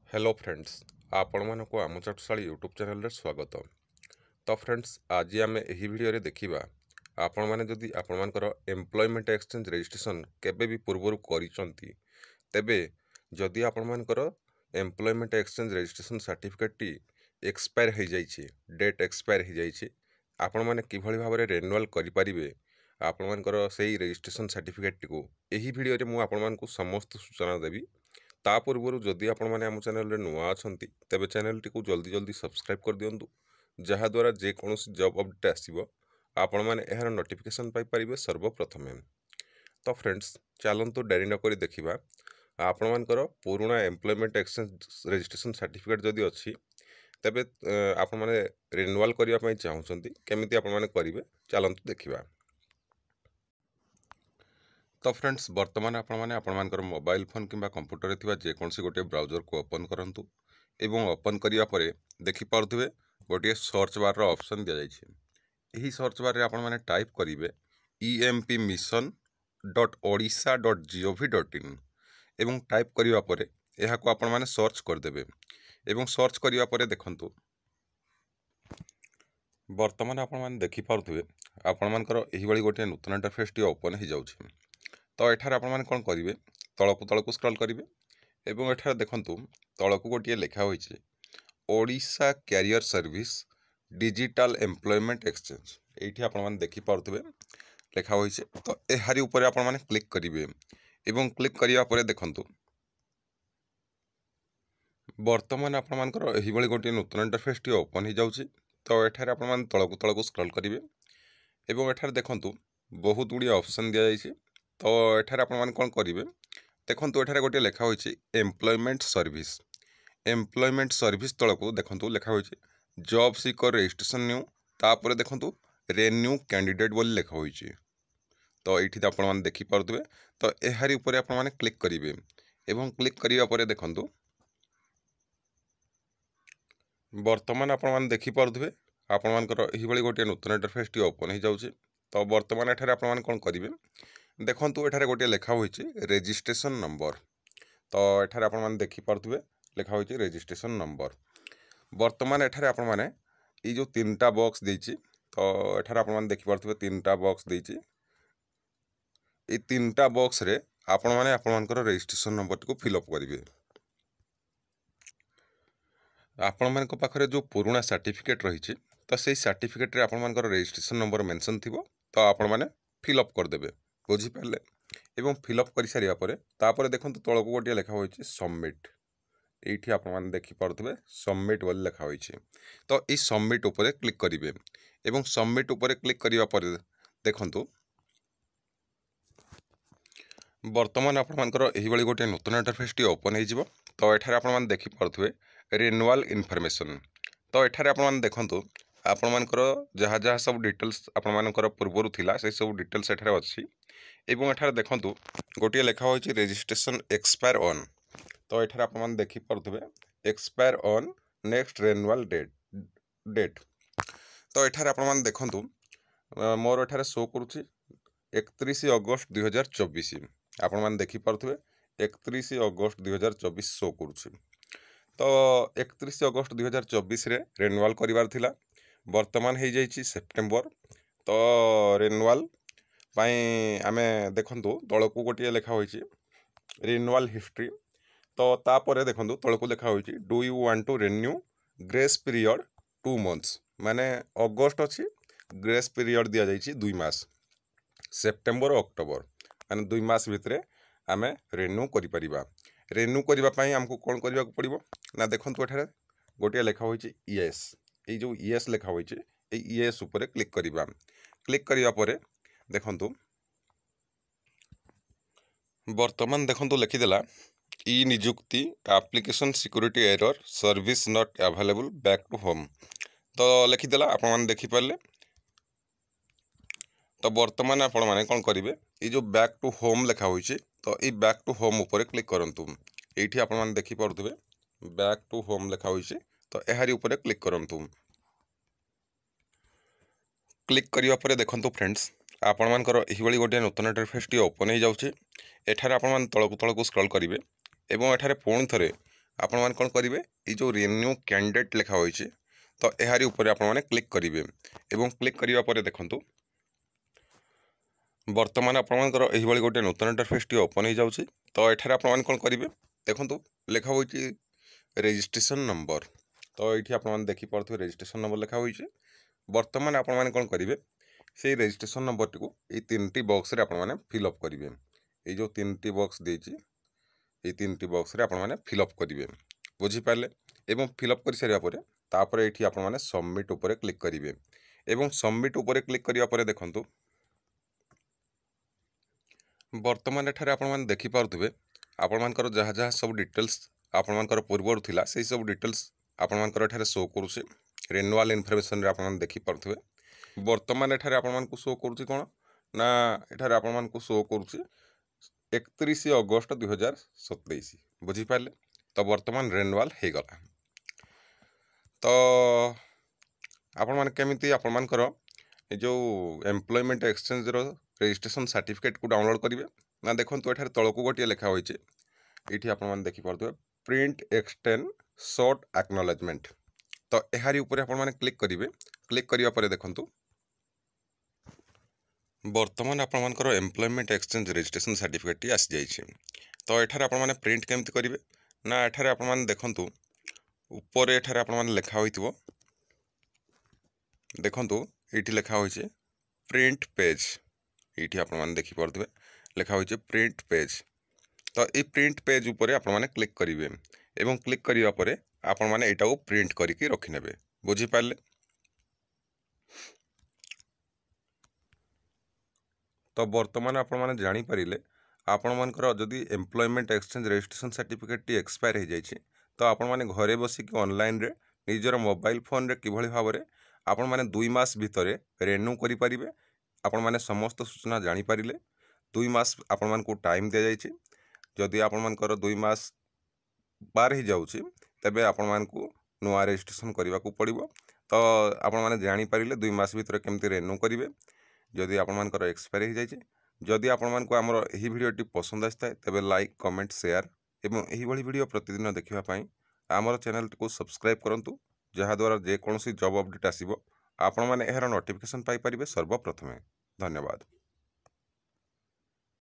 Hello friends आपण मानक आम चाटशाली यूट्यूब चैनल रे स्वागत। तो फ्रेंड्स आज आम यही वीडियो देखा आपण मैंने जदि आपणकर एम्प्लॉयमेंट एक्सचेंज रजिस्ट्रेशन केबे भी पूर्व करिसंती तेबे जदि आपणकर employment exchange registration certificate T expire हो जाइए डेट एक्सपायर हो जाइए आपण मैंने किभली भाव में रेन्युअल करें आपण मानकर से रजिस्ट्रेशन सर्टिफिकेट को यही वीडियो रे मु आपण मानकु समस्त सूचना देवी। ता पूर्व जदि आपण मैंने आम चैनल नुआ अच्छा तेज चैनल टी जल्दी जल्दी सब्सक्राइब कर दिंतु जहाद्वारा जेकोसी जॉब अपडेट आसो आपण मैंने यार नोटिफिकेशन पाइपर सर्वप्रथम। तो फ्रेंड्स चलतु डेरी नक देखा आपण मानकर पुराणा एम्प्लॉयमेंट एक्सचेंज रजिस्ट्रेशन सर्टिफिकेट जदि अच्छी तेबे आपण मैंने रिन्यूअल करने चाहते केमी आपण मैंने करेंगे चलतु देखा। तो फ्रेंड्स वर्तमान आपंकर मोबाइल फोन किंबा कंप्यूटर थी जेकोसी गोटे ब्राउजर को ओपन करूँ एवं ओपन करिया परे देखि पारुथिबे गोटे सर्च बार रो ऑप्शन दिया जाइछे। एही सर्च बार रे आपण माने टाइप करिवे empmission.odisha.gov.in एवं टाइप करिया परे एहा को आपण माने सर्च कर देबे एवं सर्च करिया परे देखंतु वर्तमान आपण माने देखि पारुथिबे आपण मानकर एही बळी गोटे नूतन इंटरफेस टी ओपन हो जाउछे। तो एठार आपण माने कोन करिवे तळकु स्क्रॉल करिवे एवं एठार देखंतु तळकु गोटे लेखा होइछे Odisha career service digital employment exchange एठी आपण माने देखि पारुथिबे लेखा होइछे। तो एहारी ऊपर आपण माने क्लिक करिवे एवं क्लिक करिया परे देखंतु वर्तमान आपण मानकर एही बळी गोटे नूतन इंटरफेस टी ओपन हो जाउछी। तो एठार आपण माने तळकु स्क्रॉल करिवे एवं एठार देखंतु बहुत गुडी ऑप्शन दिया जाइछे। तो एठार आपण माने कोन करिवे देखंतु एठार गोटे लेखा होइछे एम्प्लॉयमेंट सर्विस तळकु देखंतु लेखा होइछे जॉब सीकर रजिस्ट्रेशन न्यू तापर देखंतु रेन्यू कैंडिडेट बोली लेखा होइछे। तो एठी आपण माने देखि पारुथिबे तो एहारी ऊपर आपण माने क्लिक करिवे एवं क्लिक करिया परे देखंतु वर्तमान आपण माने देखि पारुथिबे आपण मानकर एही बळी गोटे नूतन इंटरफेस टी ओपन हो जाउछे। तो वर्तमान एठारे आपण माने कोन करिवे देखंतु एठारे गोटे लेखा होइछे रजिस्ट्रेशन नंबर। तो एठारे आपण माने देखि पारुथिबे लेखा होइछे रजिस्ट्रेशन नंबर। वर्तमान एठारे आपण माने ई जो तीनटा बॉक्स देइछि तो एठारे आपण माने देखि पारुथिबे तीनटा बॉक्स देइछि ए तीनटा बॉक्स रे आपण माने आपण मानकर रजिस्ट्रेशन नंबर को फिल अप करिवे। आपण मानक पाखरे जो पुराना सर्टिफिकेट रहिछि तो सेही सर्टिफिकेट रे आपण मानकर रजिस्ट्रेशन नंबर मेंशन थिबो तो आपण माने फिल अप कर देबे बुझी पाले एवं फिल अप कर सारिया परे तापरे देखंतु तळकु गोटे लेखा होइछि सबमिट एठी आपण माने देखि पारुथिबे सबमिट बोली लेखा होइछि। तो ई सबमिट ऊपर क्लिक करिवे एवं सबमिट ऊपर क्लिक करिया परे देखंतु वर्तमान आपण मानकर एही बळी गोटे नूतन इंटरफेस टी ओपन हो जिवो। तो एठारे आपण माने देखि पारुथिबे रिन्यूअल इनफॉरमेशन। तो एठारे आपण माने देखंतु आपण मानकर जहा जहा सब डिटेल्स आपण मानकर पूर्वरु थिला से सब डिटेल्स एठारे अछि एवं एठारे देखंतु गोटे लेखा होइछि रजिस्ट्रेशन एक्सपायर ऑन। तो एठारे आपण माने देखि पारुथिबे expire on next renewal date. तो एठारे आपण माने देखंतु मोर एठारे शो करूछि 31 अगस्त 2024 आपण माने देखि पारुथिबे 31 अगस्त 2024 शो करूछि। तो 31 अगस्त 2024 रे रिन्यूअल करिवार थिला वर्तमान हो जाइछि सेप्टेम्बर। तो रिन्यूअल पाई आमे देखंतु तळकु गोटे लेखा होइछि रिन्यूअल हिस्ट्री। तो तापरे देखंतु तळकु लेखा होइछि do you want to renew grace period 2 months माने अगस्त अछि ग्रेस पीरियड दिया जाइछि 2 मास सेप्टेम्बर अक्टोबर माने 2 मास भितरे आमे रिन्यू करि परिबा। रिन्यू करिबा पई हमको कोन करिबा को पड़िबो ना देखंतु एठारे गोटे लेखा होइछि यस ए जो यस लेखा होइछि ए यस ऊपर क्लिक करिबा। क्लिक करिया परे देखंतु वर्तमान देखंतु लिखि देला ई नियुक्ति application security error service not available back to home. तो लिखि देला आपण माने देखि पाले। तो वर्तमान आपण माने कोन करिवे ई जो बैक टू होम लेखा होइछि तो ई बैक टू होम ऊपर क्लिक करंतु एठी आपण माने देखि पारुथिबे बैक टू होम लेखा होइछि। तो एहारी ऊपर क्लिक करंतु क्लिक करिया परे देखंतु फ्रेंड्स आपण मानकर एही बळी गोटे नूतन इंटरफेस टी ओपन हो जाउछि। एठारे आपण मान तळकु स्क्रॉल करिवे एवं एठारे पुणी थरे आपण मान कौन करेंगे ये जो रिन्यू कैंडिडेट लिखा होइए तो यारी ऊपर आपण मैंने क्लिक करेंगे एवं क्लिक करने पर देखंतु बर्तमान आपंकर यही गोटे नूतन इंटरफेस टी ओपन हो जाऊँगी। तो एठार आपण कौन करेंगे देखो लिखा हो रजिस्ट्रेशन नंबर। तो ये आपने देखिपे रजिस्ट्रेशन नंबर लिखा हो बर्तमान आपण मैंने कौन करेंगे से रजिस्ट्रेशन नंबर टी को ये 3टी बॉक्स रे आपण मैंने फिलअप करेंगे। ये जो 3टी बॉक्स देती ये 3टी बॉक्स रे आपण मैंने फिलअप करेंगे बुझीपारे एवं फिलअप कर सारा तापर ये आपण मैंने सबमिट उपर क्लिक करेंगे एवं सबमिट उपर क्लिक करा देखंतु बर्तमान एठारे आपण मैंने देखिपे आपण मानकर जहाँ जहाँ सब डिटेल्स आपण मानकर पूर्वर थिला से सब डिटेल्स आपण मानकर एठारे शो करुचे रिन्यूअल इनफॉरमेशन रे आपण माने देखिपे बर्तमान एठारे आपण मानकु शो करुचे कौन ना एठारे आपण मानकु शो करुचे 31 अगस्त 2027 बुझीपारे। तो बर्तमान रिन्यूअल हो गला। तो आपण माने केमिति आपण मानकर जो एम्प्लॉयमेंट एक्सचेंज रो रजिस्ट्रेशन सर्टिफिकेट को डाउनलोड करेंगे ना देखो तो एठारे तलकू गोटे लिखा होइए ये आप देखिपे प्रिंट एक्सटेंड शॉर्ट एक्नॉलेजमेंट। तो यारी ऊपर आपण माने क्लिक करेंगे क्लिक करिया परे देखंतु बर्तमान आपण मानकर employment exchange registration certificate T आसी जाइए। तो एठारे आपण माने प्रिंट केमती करेंगे ना एठारे आपण माने देखंतु ऊपर एठारे आपण माने लिखा होइतिबो देखंतु एठी लिखा होइछे प्रिंट पेज ये आपण माने देखि पड़थबे लिखा होइछे प्रिंट पेज। तो ये प्रिंट पेज ऊपर आपण माने क्लिक करेंगे एवं क्लिक करिया परे आपण माने एटा को प्रिंट करके रखि नेबे बुझी पारले। तो बर्तमान आपण माने जानि परिले आपण मानकर जदि employment exchange registration certificate T expire हो जाइए तो आपण माने घरे बसिक ऑनलाइन रे निजर मोबाइल फोन रे किभଳି भाबरे आपण माने 2 मास भितरे रिन्यू करि परिबे। आपण माने समस्त सूचना जानि परिले 2 मास आपण मानकु टाइम दिया जाइए। जदि आपण मानकर 2 मास पार हो जाउछि तबे आपण मानकु नुआ रजिस्ट्रेशन करबा को पड़िबो। तो आपण माने जानि परिले 2 मास भितरे केमति रिन्यू करिवे जदि आपण मानकर एक्सपायर हो जाइए। जदि आपण मानकु हमर एही वीडियोटी पसंद आस्ताय तबे लाइक कमेंट शेयर एवं एही भली वीडियो प्रतिदिन देखिबा पई हमर चैनल को सब्सक्राइब करंतु जहा द्वारा जे कोनोसी जॉब अपडेट आसीबो आपण माने एहर नोटिफिकेशन पाई परिबे सर्वप्रथमे। धन्यवाद।